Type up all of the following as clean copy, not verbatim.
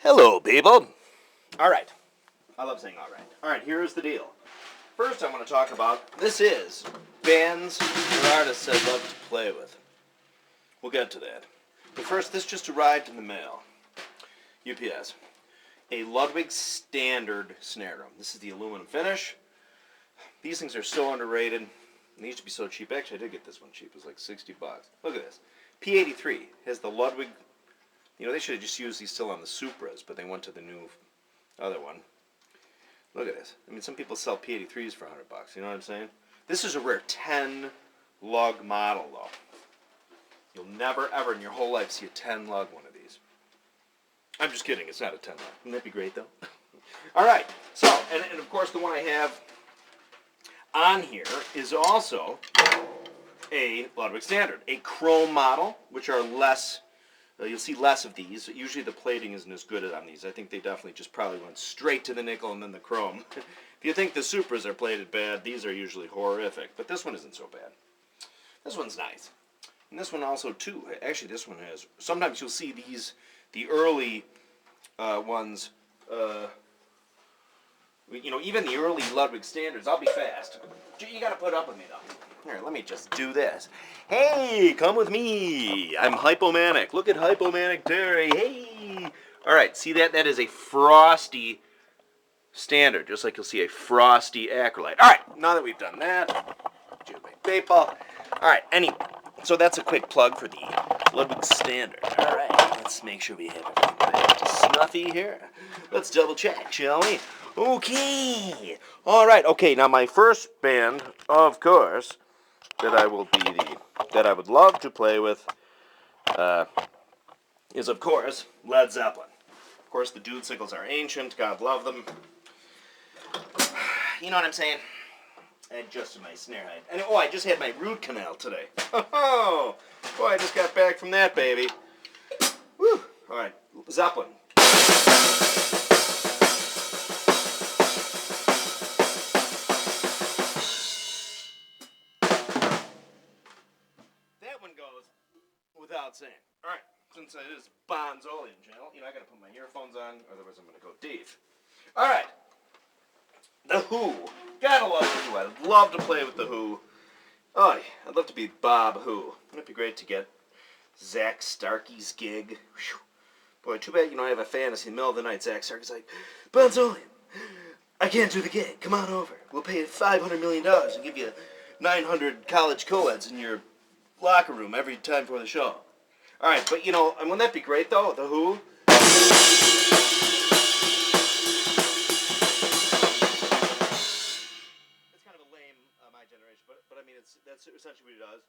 Hello, people. All right. I love saying all right. All right, here's the deal. First, I want to talk about, this is bands or artists I'd love to play with. We'll get to that. But first, this just arrived in the mail. UPS. A Ludwig standard snare drum. This is the aluminum finish. These things are so underrated. They used to be so cheap. Actually, I did get this one cheap. It was like 60 bucks. Look at this. P83 has the Ludwig. You know, they should have just used these still on the Supras, but they went to the new other one. Look at this. I mean, some people sell P83s for 100 bucks. You know what I'm saying? This is a rare 10 lug model, though. You'll never, ever in your whole life see a 10 lug one of these. I'm just kidding. It's not a 10 lug. Wouldn't that be great, though? All right. So, and of course, the one I have on here is also a Ludwig standard, a chrome model, which are less. You'll see less of these. Usually the plating isn't as good on these. I think they definitely just probably went straight to the nickel and then the chrome. If you think the Supras are plated bad, these are usually horrific. But this one isn't so bad. This one's nice. And this one also, too. Actually, this one has... Sometimes you'll see these, the early ones, you know, even the early Ludwig standards. I'll be fast. You got to put up with me, though. Here, let me just do this. Hey, come with me. I'm hypomanic. Look at hypomanic Terry. Hey. All right, see that? That is a frosty standard, just like you'll see a frosty acrylite. All right, now that we've done that, do my PayPal. All right, anyway, so that's a quick plug for the Ludwig standard. All right, let's make sure we have everything snuffy here. Let's double check, shall we? Okay. All right. Okay. Now my first band, of course, that I would love to play with, is of course Led Zeppelin. Of course, the Dude Sickles are ancient. God love them. You know what I'm saying? I adjusted my snare height. And I just had my root canal today. Oh, boy, I just got back from that, baby. Woo. All right, Zeppelin. Without saying. All right, since it is BONZOLEUM channel, you know, I got to put my earphones on, otherwise I'm going to go deaf. All right, The Who. Gotta love The Who. I'd love to play with The Who. Oh, I'd love to be Bob Who. Wouldn't it be great to get Zach Starkey's gig? Whew. Boy, too bad, you know, I have a fantasy. In the middle of the night, Zach Starkey's like, BONZOLEUM, I can't do the gig. Come on over. We'll pay you $500 million and give you 900 college co-eds in your locker room every time before the show. All right, but you know, and wouldn't that be great though? The Who. It's kind of a lame, my generation, but I mean, that's essentially what he does.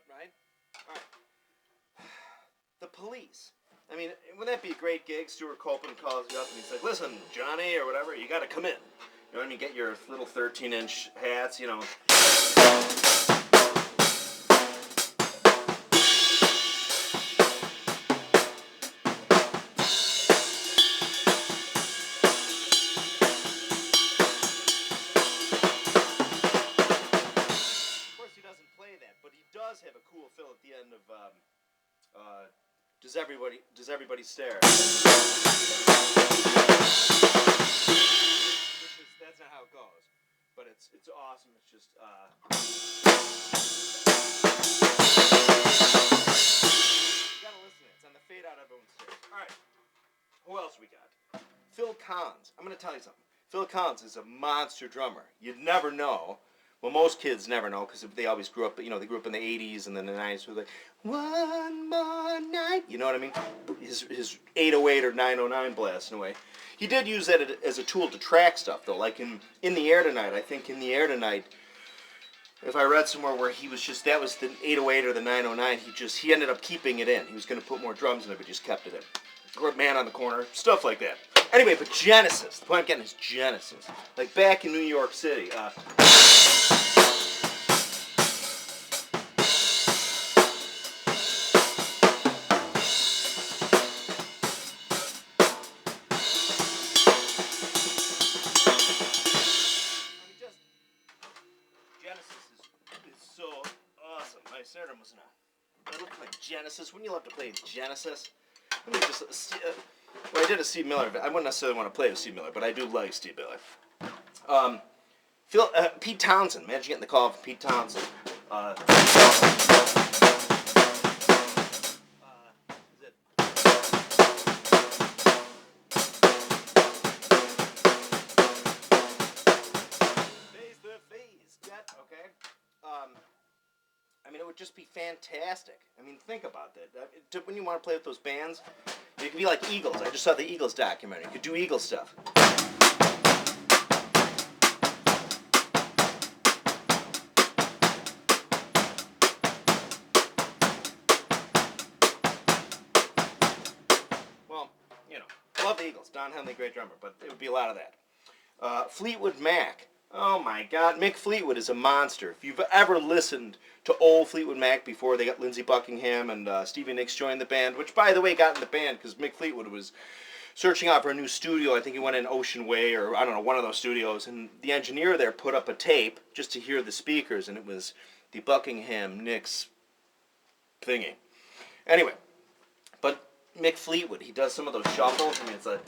Right? All right. The Police. I mean, wouldn't that be a great gig? Stuart Copeland calls you up and he's like, listen, Johnny, or whatever, you got to come in. You know what I mean? Get your little 13-inch hats, you know. Of course, he doesn't play that, but he does have a cool fill at the end of, Does everybody stare? That's not how it goes, but it's awesome. It's just you gotta listen to it. It's on the fade out everyone's stairs. All right, who else we got? Phil Collins. I'm gonna tell you something. Phil Collins is a monster drummer. You'd never know. Well, most kids never know because they always grew up, you know, they grew up in the 80s and then the 90s were like, one more night. You know what I mean? His 808 or 909 blasting away. He did use that as a tool to track stuff, though. Like in The Air Tonight, I think In the Air Tonight, if I read somewhere where he was just, that was the 808 or the 909, he ended up keeping it in. He was going to put more drums in it, but just kept it in. Or Man on the Corner, stuff like that. Anyway, but Genesis, the point I'm getting is Genesis. Like back in New York City, Genesis is is so awesome. My sternum was not. I looked like Genesis. Wouldn't you love to play Genesis? Let me just. Well, I did a Steve Miller. I wouldn't necessarily want to play with Steve Miller, but I do like Steve Miller. Pete Townsend. Imagine getting the call from Pete Townsend. Is it? Face the face. Okay. I mean, it would just be fantastic. I mean, think about that. When you want to play with those bands, you could be like Eagles. I just saw the Eagles documentary. You could do Eagles stuff. Well, you know, love the Eagles. Don Henley, great drummer, but it would be a lot of that. Fleetwood Mac. Oh my God, Mick Fleetwood is a monster. If you've ever listened to old Fleetwood Mac before they got Lindsey Buckingham and Stevie Nicks joined the band, which by the way got in the band because Mick Fleetwood was searching out for a new studio. I think he went in Ocean Way or I don't know, one of those studios, and the engineer there put up a tape just to hear the speakers, and it was the Buckingham Nicks thingy. Anyway, but Mick Fleetwood, he does some of those shuffles. I mean, it's like.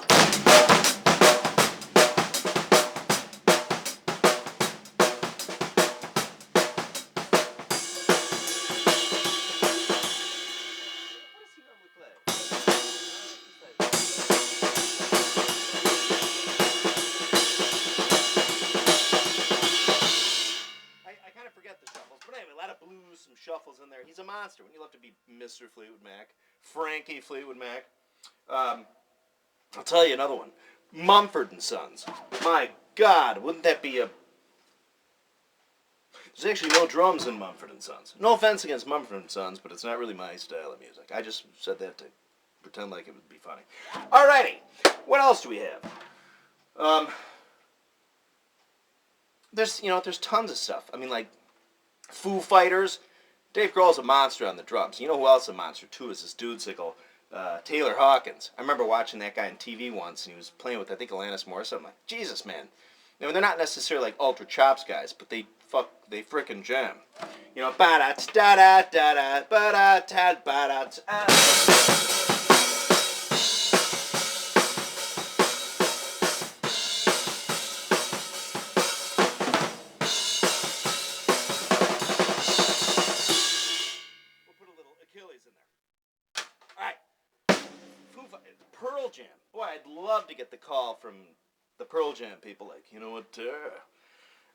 Some shuffles in there. He's a monster. Wouldn't you love to be Mr. Fleetwood Mac? Frankie Fleetwood Mac. I'll tell you another one. Mumford and Sons. My God, wouldn't that be a... There's actually no drums in Mumford and Sons. No offense against Mumford and Sons, but it's not really my style of music. I just said that to pretend like it would be funny. Alrighty. What else do we have? There's tons of stuff. I mean, like, Foo Fighters. Dave Grohl's a monster on the drums. You know who else is a monster too is this dude Taylor Hawkins. I remember watching that guy on TV once, and he was playing with, I think, Alanis Morissette. I'm like, Jesus, man. I mean, they're not necessarily like ultra chops guys, but they frickin' jam. You know, ba da da da da da ba da ta ba da ta. Pearl Jam. Boy, I'd love to get the call from the Pearl Jam people, like, you know what,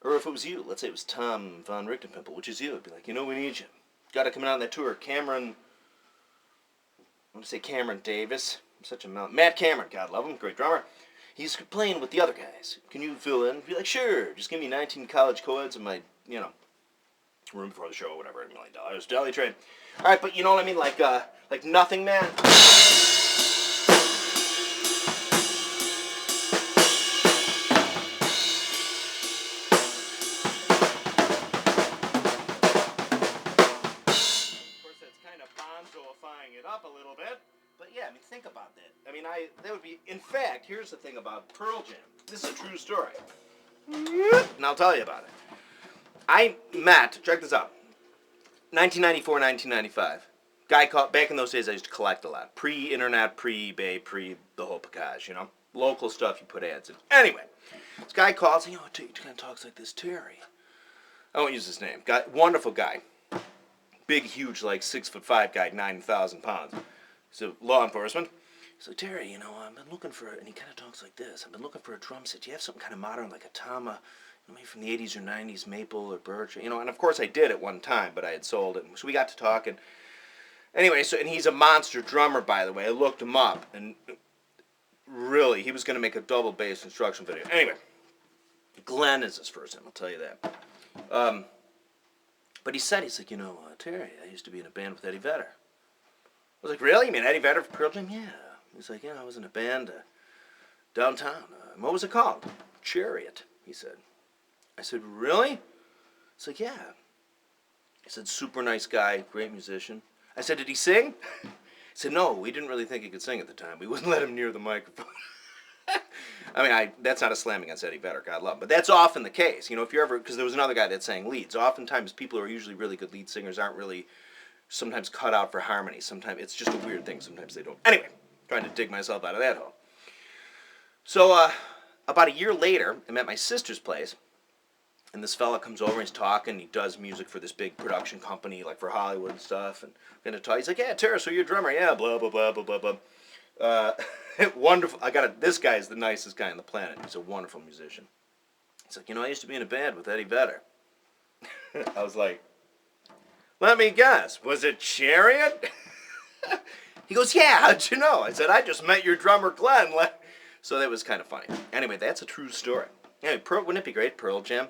or if it was you, let's say it was Tom Von Richtenpimple, which is you, it'd be like, you know, we need you. Got to come out on that tour. Cameron, I want to say Cameron Davis. I'm such a Matt Cameron, God love him, great drummer. He's playing with the other guys. Can you fill in? Be like, sure, just give me 19 college co-eds in my, room before the show, whatever, $1 million, deli trade. All right, but you know what I mean, like Nothing Man. It up a little bit, but yeah, I mean, think about that. I mean, that would be, in fact, here's the thing about Pearl Jam. This is a true story, and I'll tell you about it. I met, check this out, 1994, 1995. Guy called, back in those days I used to collect a lot. Pre-internet, pre-eBay, the whole package, Local stuff, you put ads in. Anyway, this guy calls, he kind of talks like this, Terry. I won't use his name. Wonderful guy. Big, huge, like 6'5" guy, 9,000 pounds. So law enforcement. He's like, Terry, I've been looking for, and he kind of talks like this. I've been looking for a drum set. Do you have something kind of modern, like a Tama, maybe from the 80s or 90s, maple or birch? And of course I did at one time, but I had sold it. So we got to talking. Anyway, and he's a monster drummer, by the way. I looked him up, and really, he was going to make a double bass instruction video. Anyway, Glenn is his first name, I'll tell you that. But he's like, Terry, I used to be in a band with Eddie Vedder. I was like, really? You mean Eddie Vedder from Pearl Jam? Yeah. He's like, I was in a band downtown. What was it called? Chariot, he said. I said, really? He's like, yeah. He said, super nice guy, great musician. I said, did he sing? He said, no, we didn't really think he could sing at the time. We wouldn't let him near the microphone. I mean, that's not a slam against Eddie Vedder, God love him, but that's often the case. You know, if you're ever, because there was another guy that sang leads. Oftentimes, people who are usually really good lead singers aren't really sometimes cut out for harmony. Sometimes it's just a weird thing. Sometimes they don't. Anyway, trying to dig myself out of that hole. So about a year later, I'm at my sister's place, and this fella comes over and he's talking. He does music for this big production company, like for Hollywood and stuff. And we're gonna talk. He's like, "Yeah, Tara, so you're a drummer? Yeah, blah blah blah blah blah blah." Wonderful. This guy is the nicest guy on the planet. He's a wonderful musician. He's like, I used to be in a band with Eddie Vedder. I was like, let me guess, was it Chariot? He goes, yeah, how'd you know? I said, I just met your drummer, Glenn. So that was kind of funny. Anyway, that's a true story. Anyway, wouldn't it be great, Pearl Jam?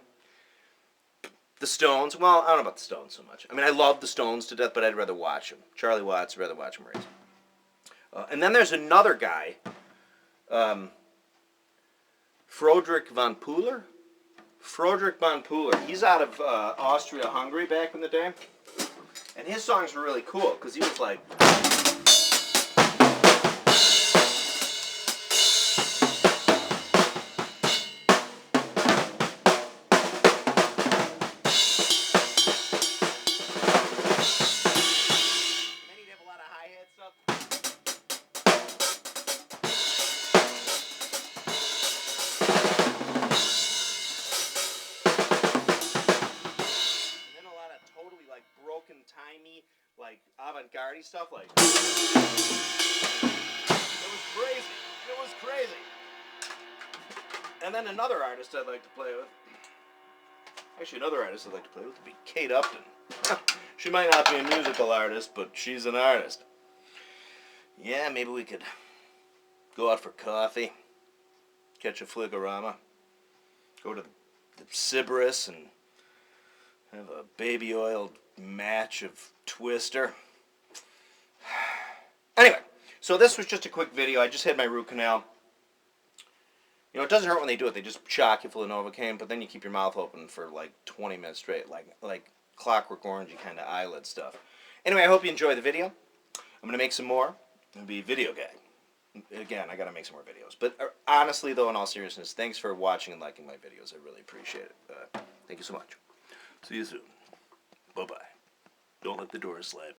The Stones, well, I don't know about the Stones so much. I mean, I love the Stones to death, but I'd rather watch them. Charlie Watts, I'd rather watch him race. And then there's another guy, Frodrik von Puller. Frodrik von Puller. He's out of Austria-Hungary back in the day. And his songs were really cool, because he was like... timey, like avant-garde stuff, like it was crazy. It was crazy. And then another artist I'd like to play with. Actually, another artist I'd like to play with would be Kate Upton. She might not be a musical artist, but she's an artist. Yeah, maybe we could go out for coffee, catch a fligorama, go to the Sybaris and have a baby oiled match of Twister. Anyway, so this was just a quick video. I just had my root canal. It doesn't hurt when they do it. They just shock you full of Novocaine, but then you keep your mouth open for like 20 minutes straight, like Clockwork Orangey kind of eyelid stuff. Anyway, I hope you enjoy the video. I'm going to make some more. I'll be a video guy. Again, I got to make some more videos. But honestly, though, in all seriousness, thanks for watching and liking my videos. I really appreciate it. Thank you so much. See you soon. Bye-bye. Don't let the doors slide.